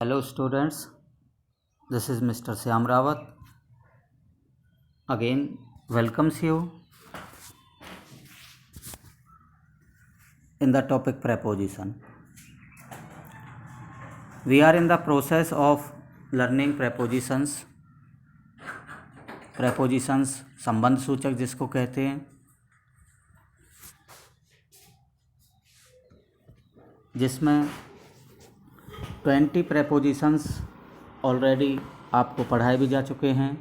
Hello students, this is Mr. Syam Rawat. Again welcomes you in the topic preposition. We are in the process of learning prepositions. Prepositions संबंध सूचक जिसको कहते हैं, जिसमें 20 prepositions already आपको पढ़ाए भी जा चुके हैं.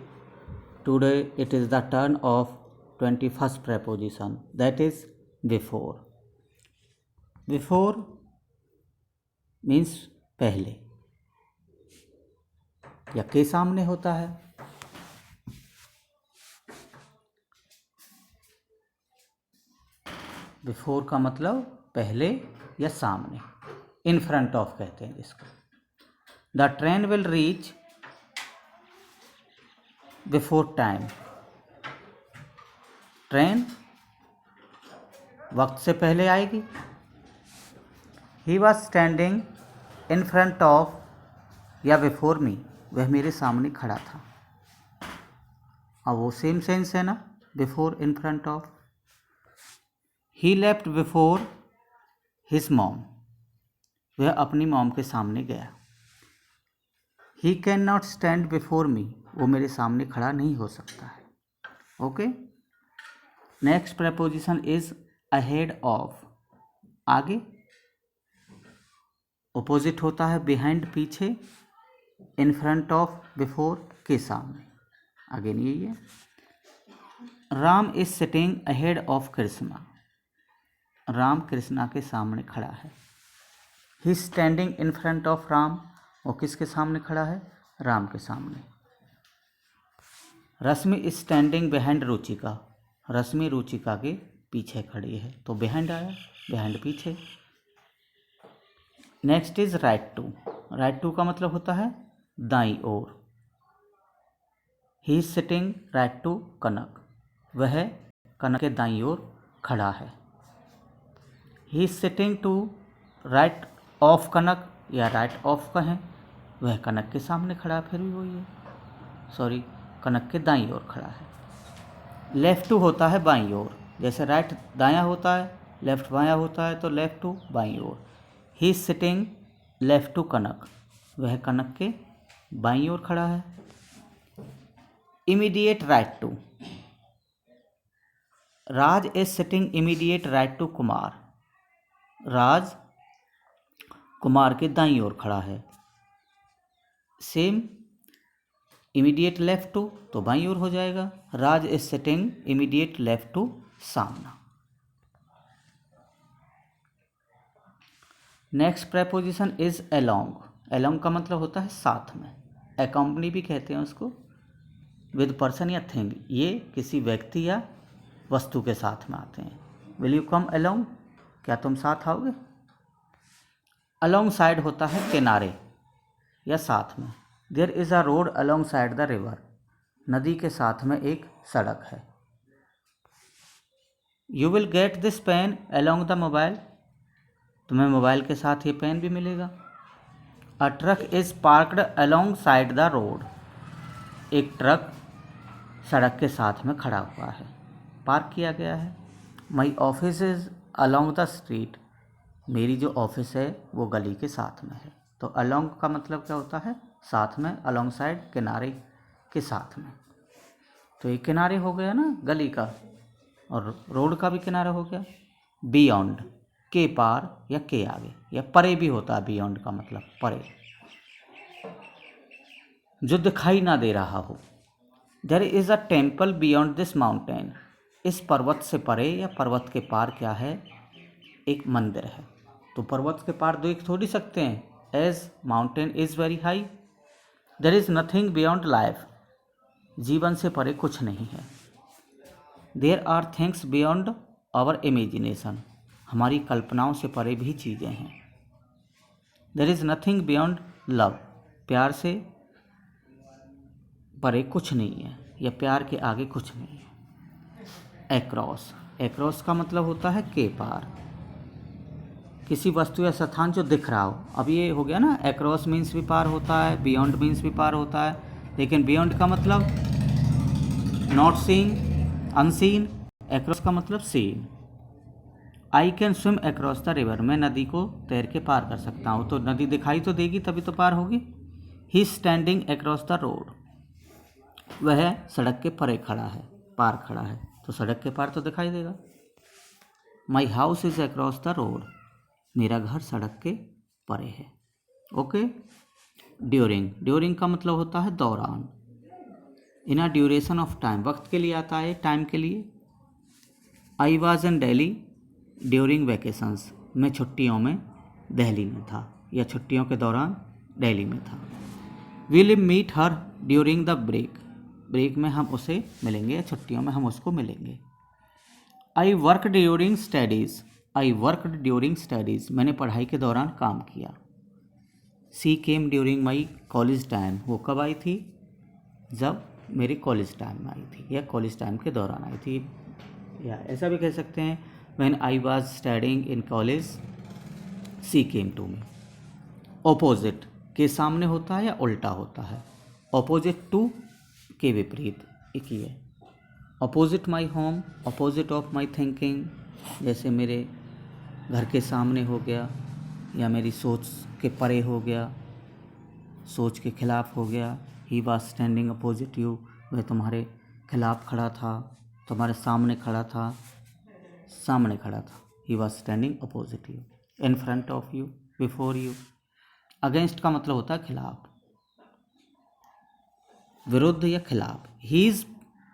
Today it is the turn off 21st preposition, that is before. Before means पहले या के सामने होता है. बिफोर का मतलब पहले या सामने, इन फ्रंट ऑफ कहते हैं जिसको. The train will reach before time. Train वक्त से पहले आएगी. He was standing in front of या बिफोर मी, वह मेरे सामने खड़ा था. अब वो सेम सेंस है ना, before in front of. He left before his mom, वह अपनी मॉम के सामने गया. He can not stand before me, वो मेरे सामने खड़ा नहीं हो सकता है. Okay. Next preposition is ahead of, आगे. ऑपोजिट होता है बिहाइंड पीछे, इन फ्रंट ऑफ बिफोर के सामने. अगेन यही है. Ram is sitting ahead of Krishna, Ram Krishna के सामने खड़ा है. He standing in front of Ram, वो किसके सामने खड़ा है? राम के सामने. Rashmi is standing behind Ruchika, Rashmi Ruchika के पीछे खड़ी है. तो बिहाइंड आया, बिहाइंड पीछे. Next is right to. Right to का मतलब होता है दाईं ओर. He is sitting right to Kanak, वह कनक के दाईं ओर खड़ा है. He is sitting to right of Kanak या राइट ऑफ कहें, वह कनक के सामने खड़ा, फिर भी वही है, सॉरी, कनक के दाईं ओर खड़ा है. लेफ्ट टू होता है बाईं ओर, जैसे राइट दायां होता है, लेफ्ट बायां होता है, तो लेफ्ट टू बाईं ओर. He is sitting left to Kanak, वह कनक के बाईं ओर खड़ा है. Immediate right to. Raj is sitting immediate right to Kumar, Raj Kumar के दाईं ओर खड़ा है. सेम, इमीडिएट लेफ्ट टू तो बाईं ओर हो जाएगा. Raj is sitting immediate left to सामना. Next preposition is along. Along का मतलब होता है साथ में. अकम्पनी भी कहते हैं उसको, विद पर्सन या थिंग. ये किसी व्यक्ति या वस्तु के साथ में आते हैं. विल यू कम अलोंग, क्या तुम साथ आओगे? अलोंग साइड होता है किनारे या साथ में. There is a road along side the river, नदी के साथ में एक सड़क है. You will get this pen along the mobile, तुम्हें मोबाइल के साथ ये पेन भी मिलेगा. A truck is parked along side the road, एक ट्रक सड़क के साथ में खड़ा हुआ है, पार्क किया गया है. My office is along the street, मेरी जो ऑफिस है वो गली के साथ में है. तो अलोंग का मतलब क्या होता है? साथ में, अलोंग साइड किनारे के साथ में. तो ये किनारे हो गया ना गली का, और रोड का भी किनारा हो गया. बियॉन्ड, के पार या के आगे, या परे भी होता है. बियॉन्ड का मतलब परे, जो दिखाई ना दे रहा हो. There is a temple beyond this mountain, इस पर्वत से परे या पर्वत के पार क्या है? एक मंदिर है. तो पर्वत के पार देख थोड़ी सकते हैं, as mountain is very high. There is nothing beyond life, जीवन से परे कुछ नहीं है. There are things beyond our imagination, हमारी कल्पनाओं से परे भी चीज़ें हैं. There is nothing beyond love, प्यार से परे कुछ नहीं है, या प्यार के आगे कुछ नहीं है. एक्रॉस, एक्रॉस का मतलब होता है के पार. किसी वस्तु या स्थान जो दिख रहा हो। अब ये हो गया ना, अक्रॉस मीन्स भी पार होता है, बियॉन्ड मीन्स भी पार होता है, लेकिन बियॉन्ड का मतलब नॉट सीइंग, अनसीन, अक्रॉस का मतलब सीन। I can swim across the river, मैं नदी को तैर के पार कर सकता हूँ। तो नदी दिखाई तो देगी तभी तो पार होगी। ही स्टैंडिंग अक्रॉस द रोड, वह सड़क के परे खड़ा है, पार खड़ा है, तो सड़क के पार तो दिखाई देगा। My house is across the road, मेरा घर सड़क के परे है। ओके। ड्यूरिंग, ड्यूरिंग का मतलब होता है दौरान। इन अ ड्यूरेशन ऑफ टाइम, वक्त के लिए आता है, टाइम के लिए। I was in Delhi during vacations, मैं छुट्टियों में दिल्ली में था या छुट्टियों के दौरान दिल्ली में था। Will meet her during the break, break में हम उसे मिलेंगे या छुट्टियों में हम उसको मिलेंगे। I work during studies, I worked during studies, मैंने पढ़ाई के दौरान काम किया। She came during my college time, वो कब आई थी? जब मेरे कॉलेज टाइम में आई थी या कॉलेज टाइम के दौरान आई थी, या ऐसा भी कह सकते हैं when I was studying in college she came to me. Opposite के सामने होता है या उल्टा होता है, ऑपोजिट टू के विपरीत एक ही है। Opposite my home, opposite of my thinking, जैसे मेरे घर के सामने हो गया या मेरी सोच के परे हो गया, सोच के खिलाफ हो गया। He was standing opposite you, वह तुम्हारे खिलाफ खड़ा था, तुम्हारे सामने खड़ा था, सामने खड़ा था। He was standing opposite you, in front of you, before you. Against का मतलब होता है खिलाफ, विरुद्ध या खिलाफ। He is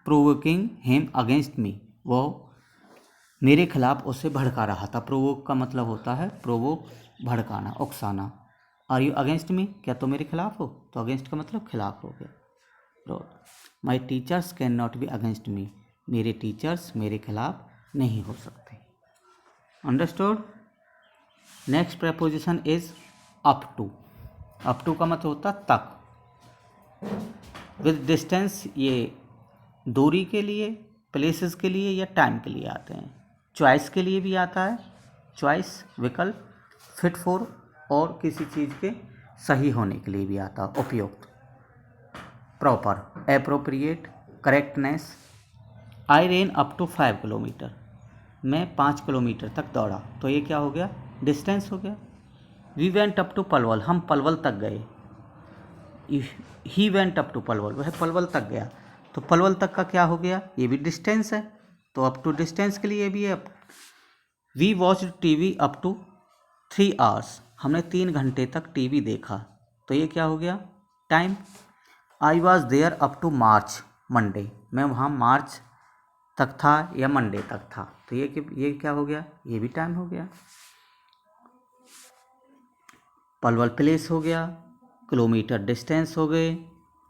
provoking him against me, वो मेरे खिलाफ उसे भड़का रहा था। प्रोवोक का मतलब होता है प्रोवोक, भड़काना, उकसाना। आर यू अगेंस्ट मी, क्या तुम मेरे खिलाफ हो? तो अगेंस्ट का मतलब खिलाफ हो गया। My teachers can not be against me, मेरे टीचर्स मेरे खिलाफ नहीं हो सकते। Understood. Next preposition is up to. Up to का मतलब होता है तक। विद डिस्टेंस, ये दूरी के लिए, प्लेसेस के लिए या टाइम के लिए आते हैं। चॉइस के लिए भी आता है, चॉइस विकल्प। फिट फॉर, और किसी चीज़ के सही होने के लिए भी आता है, उपयुक्त। Proper, appropriate, correctness. I ran up to 5 kilometre, मैं 5 किलोमीटर तक दौड़ा, तो ये क्या हो गया? डिस्टेंस हो गया। We went up to Palwal, हम पलवल तक गए। He went up to Palwal, वह पलवल तक गया, तो पलवल तक का क्या हो गया? ये भी डिस्टेंस है, तो अप टू डिस्टेंस के लिए भी है। We watched TV up to 3 hours, हमने 3 घंटे तक टीवी देखा, तो ये क्या हो गया? Time. I was there up to March Monday, मैं वहाँ मार्च तक था या मंडे तक था, तो ये क्या हो गया? ये भी टाइम हो गया। पलवल प्लेस हो गया, किलोमीटर डिस्टेंस हो गए,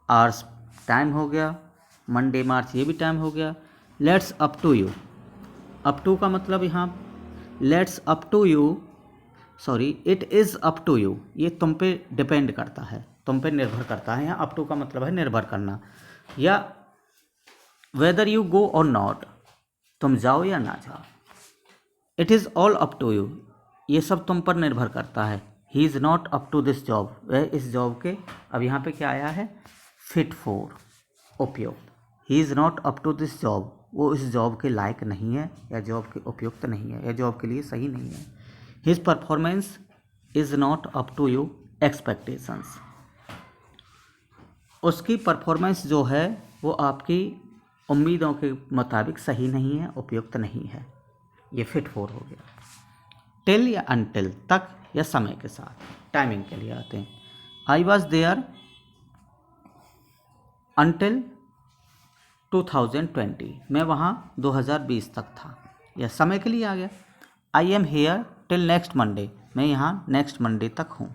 आवर्स टाइम हो गया, मंडे मार्च ये भी टाइम हो गया। Let's up to you, up to का मतलब यहाँ let's up to you, sorry it is up to you, ये तुम पे डिपेंड करता है, तुम पे निर्भर करता है। यहाँ अप टू का मतलब है निर्भर करना, या वेदर यू गो और नॉट, तुम जाओ या ना जाओ। It is all up to you, ये सब तुम पर निर्भर करता है। He is not up to this job, वह इस जॉब के, अब यहाँ पे क्या आया है? फिट फॉर, उपयुक्त। He is not up to this job, वो इस जॉब के लायक नहीं है या जॉब के उपयुक्त नहीं है या जॉब के लिए सही नहीं है। His performance is not up to you expectations, उसकी परफॉर्मेंस जो है वो आपकी उम्मीदों के मुताबिक सही नहीं है, उपयुक्त नहीं है। ये फिट फॉर हो गया। टिल या अनटिल, तक या समय के साथ, टाइमिंग के लिए आते हैं। आई वॉज देयर अनटिल 2020, मैं वहाँ 2020 तक था, या समय के लिए आ गया। I am here till next Monday, मैं यहाँ नेक्स्ट मंडे तक हूँ।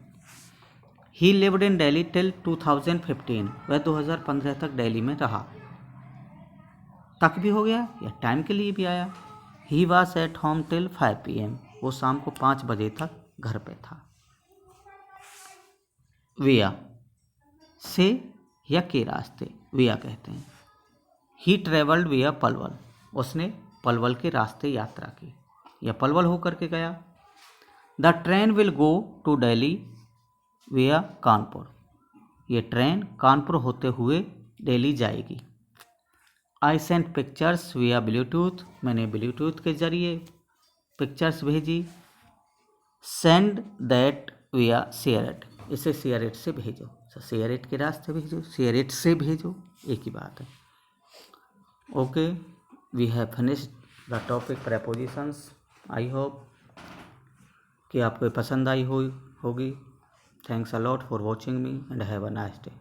ही लिव्ड इन दिल्ली टिल 2015, वह 2015 तक दिल्ली में रहा, तक भी हो गया या टाइम के लिए भी आया। He was at home till 5 PM, वो शाम को 5 बजे तक घर पे था। विया, से या के रास्ते विया कहते हैं। ही ट्रेवल्ड विया पलवल, उसने पलवल के रास्ते यात्रा की या पलवल होकर के गया। The train will go to Delhi via Kanpur. ये ट्रेन कानपुर होते हुए दिल्ली जाएगी। I sent pictures via Bluetooth. मैंने ब्लूटूथ के जरिए पिक्चर्स भेजी। Send that via share it. इसे शेयर इट से भेजो। शेयर इट के रास्ते भेजो, शेयर इट से भेजो, एक ही बात है। Okay, we have finished the topic prepositions. I hope कि आपको पसंद आई होगी। Thanks a lot for watching me and have a nice day.